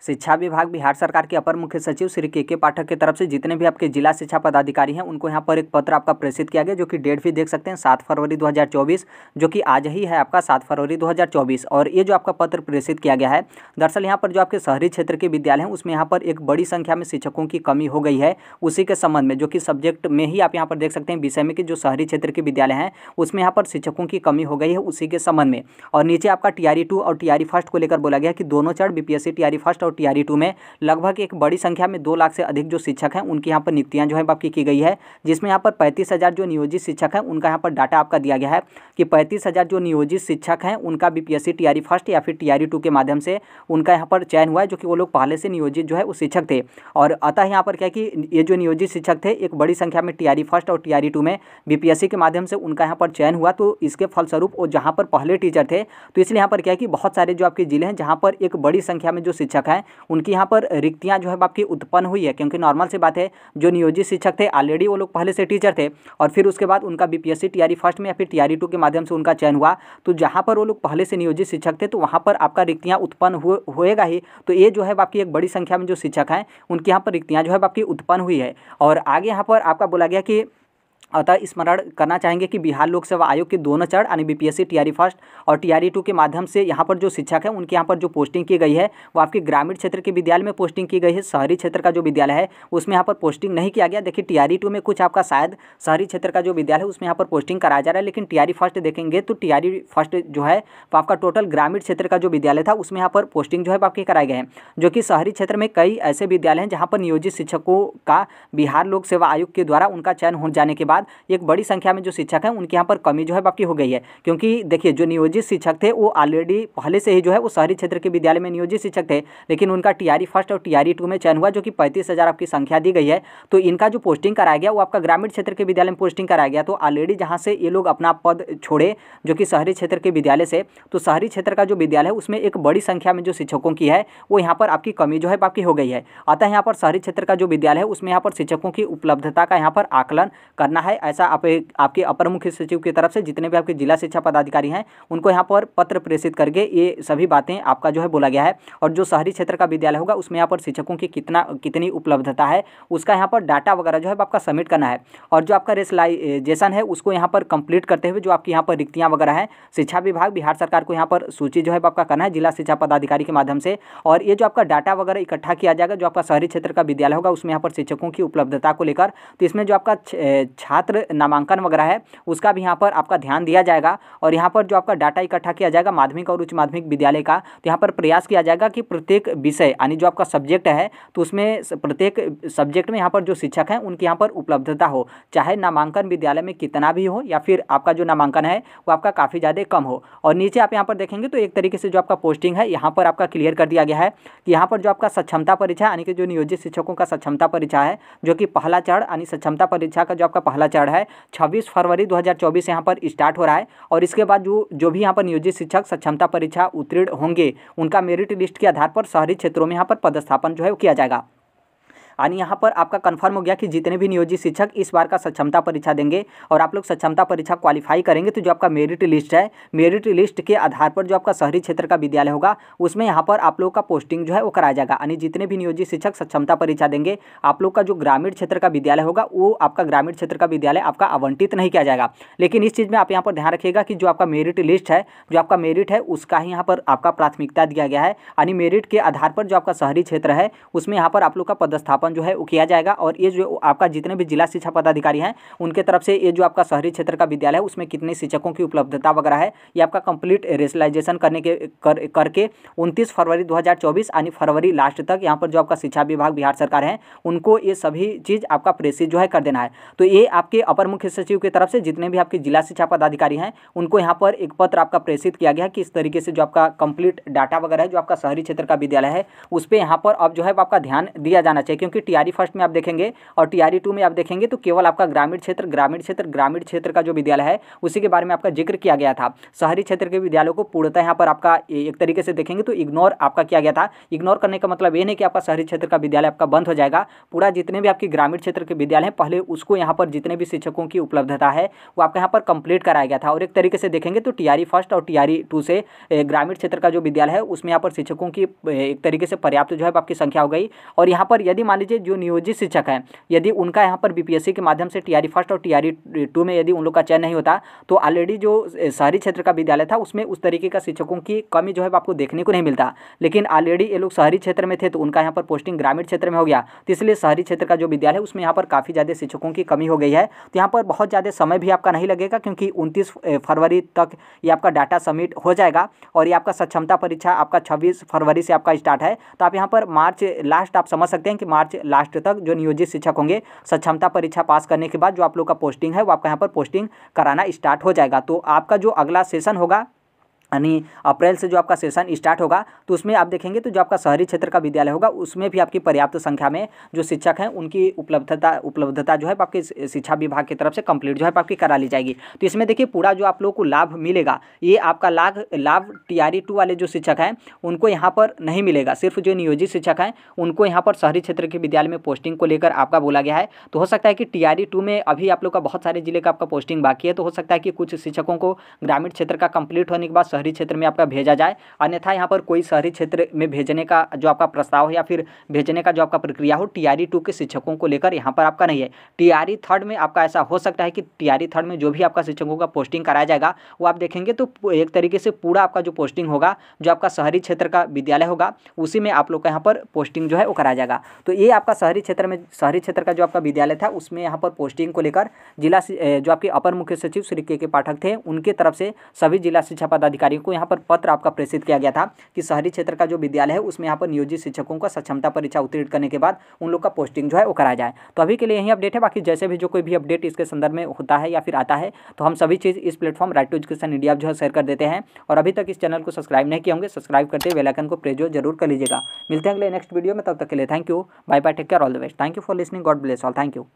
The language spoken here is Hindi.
शिक्षा विभाग बिहार सरकार के अपर मुख्य सचिव श्री के पाठक की तरफ से जितने भी आपके जिला शिक्षा पदाधिकारी हैं उनको यहाँ पर एक पत्र आपका प्रेषित किया गया, जो कि डेट भी देख सकते हैं 7 फरवरी 2024, जो कि आज ही है आपका 7 फरवरी 2024। और ये जो आपका पत्र प्रेषित किया गया है, दरअसल यहाँ पर जो आपके शहरी क्षेत्र के विद्यालय हैं उसमें यहाँ पर एक बड़ी संख्या में शिक्षकों की कमी हो गई है, उसी के संबंध में, जो कि सब्जेक्ट में ही आप यहाँ पर देख सकते हैं विषय में कि जो शहरी क्षेत्र के विद्यालय हैं उसमें यहाँ पर शिक्षकों की कमी हो गई है, उसी के संबंध में। और नीचे आपका टीआरई 2 और टीआरई फर्स्ट को लेकर बोला गया कि दोनों चरण बीपीएससी टीआरई फर्स्ट और टीआरई 2 में लगभग एक बड़ी संख्या में 2 लाख से अधिक जो शिक्षक हैं उनकी यहाँ पर नियुक्तियाँ जो है आपकी की गई है, जिसमें यहाँ पर 35,000 जो नियोजित शिक्षक हैं उनका यहाँ पर डाटा आपका दिया गया है कि 35,000 जो नियोजित शिक्षक हैं उनका बीपीएससी टीआरई फर्स्ट या फिर टीआरई 2 के माध्यम से उनका यहाँ पर चयन हुआ है, जो कि वो लोग पहले से नियोजित जो है वो शिक्षक थे। और अतः यहाँ पर क्या कि ये जो नियोजित शिक्षक थे एक बड़ी संख्या में टीआरई फर्स्ट और टीआरई 2 में बीपीएससी के माध्यम से उनका यहाँ पर चयन हुआ, तो इसके फलस्वरूप वो जहाँ पर पहले टीचर थे तो इसलिए यहाँ पर क्या है कि बहुत सारे जो आपके जिले हैं जहाँ पर एक बड़ी संख्या में जो शिक्षक हैं उनकी यहाँ पर रिक्तियाँ जो है आपकी उत्पन्न हुई है, क्योंकि नॉर्मल सी बात है जो नियोजित शिक्षक थे ऑलरेडी वो लोग पहले से टीचर थे और फिर उसके बाद उनका बीपीएससी टीआरई फर्स्ट में या फिर टीआरई 2 के माध्यम से उनका चयन हुआ, तो जहाँ पर वो लोग पहले से नियोजित शिक्षक थे तो वहाँ पर आपका रिक्तियाँ उत्पन्न होएगा ही। तो ये जो है आपकी एक बड़ी संख्या में जो शिक्षक हैं उनकी यहाँ पर रिक्तियाँ जो है आपकी उत्पन्न हुई है। और आगे यहाँ पर आपका बोला गया कि अतः स्मरण करना चाहेंगे कि बिहार लोक सेवा आयोग के दोनों चरण यानी बीपीएससी टीआरई फर्स्ट और टीआरई 2 के माध्यम से यहाँ पर जो शिक्षक है उनके यहाँ पर जो पोस्टिंग की गई है वो आपके ग्रामीण क्षेत्र के विद्यालय में पोस्टिंग की गई है, शहरी क्षेत्र का जो विद्यालय है उसमें यहाँ पर पोस्टिंग नहीं किया गया। देखिए टीआरई 2 में कुछ आपका शायद शहरी क्षेत्र का जो विद्यालय है उसमें यहाँ पर पोस्टिंग कराया जा रहा है, लेकिन टीआरई फर्स्ट देखेंगे तो टीआरई फर्स्ट जो है वो आपका टोटल ग्रामीण क्षेत्र का जो विद्यालय था उसमें यहाँ पर पोस्टिंग जो है आपके कराए गए हैं, जो कि शहरी क्षेत्र में कई ऐसे विद्यालय हैं जहाँ पर नियोजित शिक्षकों का बिहार लोक सेवा आयोग के द्वारा उनका चयन हो जाने के बाद एक बड़ी संख्या में जो शिक्षक हैं उनके यहाँ पर कमी जो है बाकी हो गई है। क्योंकि देखिए जो नियोजित शिक्षक थे वो ऑलरेडी पहले से ही जो है वो शहरी क्षेत्र के विद्यालय में नियोजित शिक्षक थे, लेकिन उनका टीआरई फर्स्ट और टीआरई 2 में चयन हुआ, जो कि 35,000 आपकी संख्या दी गई है। तो इनका जो पोस्टिंग कराया गया वो आपका ग्रामीण क्षेत्र के विद्यालय में पोस्टिंग कराया गया, तो ऑलरेडी जहाँ से ये लोग अपना पद छोड़े जो कि शहरी क्षेत्र के विद्यालय से, तो शहरी क्षेत्र का जो विद्यालय है उसमें एक बड़ी संख्या में जो शिक्षकों की है वो यहाँ पर आपकी कमी जो है आपकी हो गई है। अतः यहाँ पर शहरी क्षेत्र का जो विद्यालय है उसमें यहाँ पर शिक्षकों की उपलब्धता का यहाँ पर आकलन करना है, ऐसा आपके अपर मुख्य सचिव की तरफ से जितने भी आपके जिला शिक्षा पदाधिकारी हैं उनको यहाँ पर पत्र प्रेषित करके ये सभी बातें आपका जो है बोला गया है। और जो शहरी क्षेत्र का विद्यालय होगा उसमें यहाँ पर शिक्षकों की कितनी उपलब्धता है उसका यहाँ पर डाटा वगैरह जो है आपका सबमिट करना है। और जो आपका रेशलाइजेशन है उसको यहाँ पर कंप्लीट करते हुए जो आपकी यहाँ पर रिक्तियाँ वगैरह हैं शिक्षा विभाग बिहार सरकार को यहाँ पर सूची जो है आपका करना है जिला शिक्षा पदाधिकारी के माध्यम से। और ये जो आपका डाटा वगैरह इकट्ठा किया जाएगा जो आपका शहरी क्षेत्र का विद्यालय होगा उसमें यहाँ पर शिक्षकों की उपलब्धता को लेकर, तो इसमें जो आपका छात्र नामांकन वगैरह है उसका भी यहाँ पर आपका ध्यान दिया जाएगा। और यहाँ पर जो आपका डाटा इकट्ठा किया जाएगा माध्यमिक और उच्च माध्यमिक विद्यालय का, तो यहाँ पर प्रयास किया जाएगा कि प्रत्येक विषय यानी जो आपका सब्जेक्ट है तो उसमें प्रत्येक सब्जेक्ट में यहाँ पर जो शिक्षक हैं उनकी यहाँ पर उपलब्धता हो, चाहे नामांकन विद्यालय में कितना भी हो या फिर आपका जो नामांकन है वो आपका काफ़ी ज़्यादा कम हो। और नीचे आप यहाँ पर देखेंगे तो एक तरीके से जो आपका पोस्टिंग है यहाँ पर आपका क्लियर कर दिया गया है कि यहाँ पर जो आपका सक्षमता परीक्षा यानी कि जो नियोजित शिक्षकों का सक्षमता परीक्षा है जो कि पहला चरण यानी सक्षमता परीक्षा का जो आपका पहला चरण है 26 फरवरी 2024 यहाँ पर स्टार्ट हो रहा है। और इसके बाद जो भी यहाँ पर नियोजित शिक्षक सक्षमता परीक्षा उत्तीर्ण होंगे उनका मेरिट लिस्ट के आधार पर शहरी क्षेत्रों में यहाँ पर पदस्थापन जो है किया जाएगा। यानी यहाँ पर आपका कंफर्म हो गया कि जितने भी नियोजित शिक्षक इस बार का सक्षमता परीक्षा देंगे और आप लोग सक्षमता परीक्षा क्वालिफाई करेंगे तो जो आपका मेरिट लिस्ट है मेरिट लिस्ट के आधार पर जो आपका शहरी क्षेत्र का विद्यालय होगा उसमें यहाँ पर आप लोग का पोस्टिंग जो है वो कराया जाएगा। यानी जितने भी नियोजित शिक्षक सक्षमता परीक्षा देंगे आप लोग का जो ग्रामीण क्षेत्र का विद्यालय होगा वो आपका ग्रामीण क्षेत्र का विद्यालय आपका आवंटित नहीं किया जाएगा। लेकिन इस चीज़ में आप यहाँ पर ध्यान रखिएगा कि जो आपका मेरिट लिस्ट है जो आपका मेरिट है उसका ही यहाँ पर आपका प्राथमिकता दिया गया है। यानी मेरिट के आधार पर जो आपका शहरी क्षेत्र है उसमें यहाँ पर आप लोग का पदस्थापन जो है वो किया जाएगा। और ये जो आपका जितने भी जिला शिक्षा पदाधिकारी हैं उनके तरफ से ये जो आपका शहरी क्षेत्र का विद्यालय है उसमें कितने शिक्षकों की उपलब्धता वगैरह है ये आपका कंप्लीट रेशलाइजेशन करके 29 फरवरी 2024 यानी फरवरी लास्ट तक यहाँ पर जो आपका शिक्षा विभाग बिहार सरकार है उनको ये सभी चीज़ आपका प्रेषित जो है कर देना है। तो ये आपके अपर मुख्य सचिव की तरफ से जितने भी आपके जिला शिक्षा पदाधिकारी हैं उनको यहाँ पर एक पत्र आपका प्रेषित किया गया कि इस तरीके से जो आपका कंप्लीट डाटा वगैरह है जो आपका शहरी क्षेत्र का विद्यालय है उस पर यहाँ पर अब जो है आपका ध्यान दिया जाना चाहिए, क्योंकि कि टीआरई फर्स्ट में आप देखेंगे और टीआरई 2 में आप देखेंगे तो केवल आपका ग्रामीण क्षेत्र का जो विद्यालय है उसी के बारे में आपका जिक्र किया गया था। शहरी क्षेत्र के विद्यालयों को पूर्णतः यहाँ पर आपका एक तरीके से देखेंगे तो इग्नोर आपका किया गया था। इग्नोर करने का मतलब ये नहीं कि आपका शहरी क्षेत्र का विद्यालय आपका बंद हो जाएगा, पूरा जितने भी आपकी ग्रामीण क्षेत्र के विद्यालय हैं पहले उसको यहाँ पर जितने भी शिक्षकों की उपलब्धता है वो आपका यहाँ पर कंप्लीट कराया गया था। और एक तरीके से देखेंगे तो टीआरई फर्स्ट और टीआरई 2 से ग्रामीण क्षेत्र का जो विद्यालय है उसमें यहाँ पर शिक्षकों की एक तरीके से पर्याप्त जो है आपकी संख्या हो गई। और यहाँ पर यदि मान लीजिए जो नियोजित शिक्षक हैं यदि उनका यहाँ पर बीपीएससी के माध्यम से टीआरई फर्स्ट और टीआरई 2 में यदि उन लोग का चयन नहीं होता तो ऑलरेडी जो शहरी क्षेत्र का विद्यालय था उसमें उस तरीके का शिक्षकों की कमी जो है आपको देखने को नहीं मिलता। लेकिन ऑलरेडी ये लोग शहरी क्षेत्र में थे तो उनका यहाँ पर पोस्टिंग ग्रामीण क्षेत्र में हो गया, तो इसलिए शहरी क्षेत्र का जो विद्यालय है उसमें यहाँ पर काफ़ी ज़्यादा शिक्षकों की कमी हो गई है। तो यहाँ पर बहुत ज़्यादा समय भी आपका नहीं लगेगा क्योंकि 29 फरवरी तक ये आपका डाटा सबमिट हो जाएगा। और ये आपका सक्षमता परीक्षा आपका 26 फरवरी से आपका स्टार्ट है। तो आप यहाँ पर मार्च लास्ट आप समझ सकते हैं कि मार्च लास्ट तक जो नियोजित शिक्षक होंगे सक्षमता परीक्षा पास करने के बाद जो आप लोग का पोस्टिंग है वो आपका यहाँ पर पोस्टिंग कराना स्टार्ट हो जाएगा। तो आपका जो अगला सेशन होगा यानी अप्रैल से जो आपका सेशन स्टार्ट होगा तो उसमें आप देखेंगे तो जो आपका शहरी क्षेत्र का विद्यालय होगा उसमें भी आपकी पर्याप्त संख्या में जो शिक्षक हैं उनकी उपलब्धता जो है आपकी शिक्षा विभाग की तरफ से कंप्लीट जो है आपकी करा ली जाएगी। तो इसमें देखिए पूरा जो आप लोगों को लाभ मिलेगा ये आपका लाभ टीआरई 2 वाले जो शिक्षक हैं उनको यहाँ पर नहीं मिलेगा, सिर्फ जो नियोजित शिक्षक हैं उनको यहाँ पर शहरी क्षेत्र के विद्यालय में पोस्टिंग को लेकर आपका बोला गया है। तो हो सकता है कि टीआरई 2 में अभी आप लोग का बहुत सारे जिले का आपका पोस्टिंग बाकी है, तो हो सकता है कि कुछ शिक्षकों को ग्रामीण क्षेत्र का कंप्लीट होने के बाद शहरी क्षेत्र में आपका भेजा जाए, अन्यथा यहाँ पर कोई शहरी क्षेत्र में भेजने का जो आपका प्रस्ताव है या फिर भेजने का जो आपका प्रक्रिया हो टीआरई 2 के शिक्षकों को लेकर यहाँ पर आपका नहीं है। टीआरई 3 में आपका ऐसा हो सकता है कि टीआरई 3 में जो भी आपका शिक्षकों का पोस्टिंग कराया जाएगा वो आप देखेंगे तो एक तरीके से पूरा आपका जो पोस्टिंग होगा जो आपका शहरी क्षेत्र का विद्यालय होगा उसी में आप लोग का यहाँ पर पोस्टिंग जो है वो कराया जाएगा। तो ये आपका शहरी क्षेत्र का जो आपका विद्यालय था उसमें यहाँ पर पोस्टिंग को लेकर जिला जो आपके अपर मुख्य सचिव श्री के पाठक थे उनके तरफ से सभी जिला शिक्षा पदाधिकारियों को यहाँ पर पत्र आपका प्रेषित किया गया था कि शहरी क्षेत्र का जो विद्यालय है उसमें यहाँ पर नियोजित शिक्षकों का सक्षमता परीक्षा उत्तीर्ण करने के बाद उन लोग का पोस्टिंग जो है वो कराया जाए। तो अभी के लिए यही अपडेट है, बाकी जैसे भी जो कोई भी अपडेट इसके संदर्भ में होता है या फिर आता है तो हम सभी चीज़ इस platform right to education India जो है शेयर कर देते हैं। और अभी तक इस चैनल को सब्सक्राइब नहीं किए होंगे सब्सक्राइब करते बेल आइकन को प्रेस जरूर कर लीजिएगा। मिलते हैं अगले नेक्स्ट वीडियो में, तब तक के लिए thank you, bye bye, take care, all the best, thank you for listening, God bless all, thank you.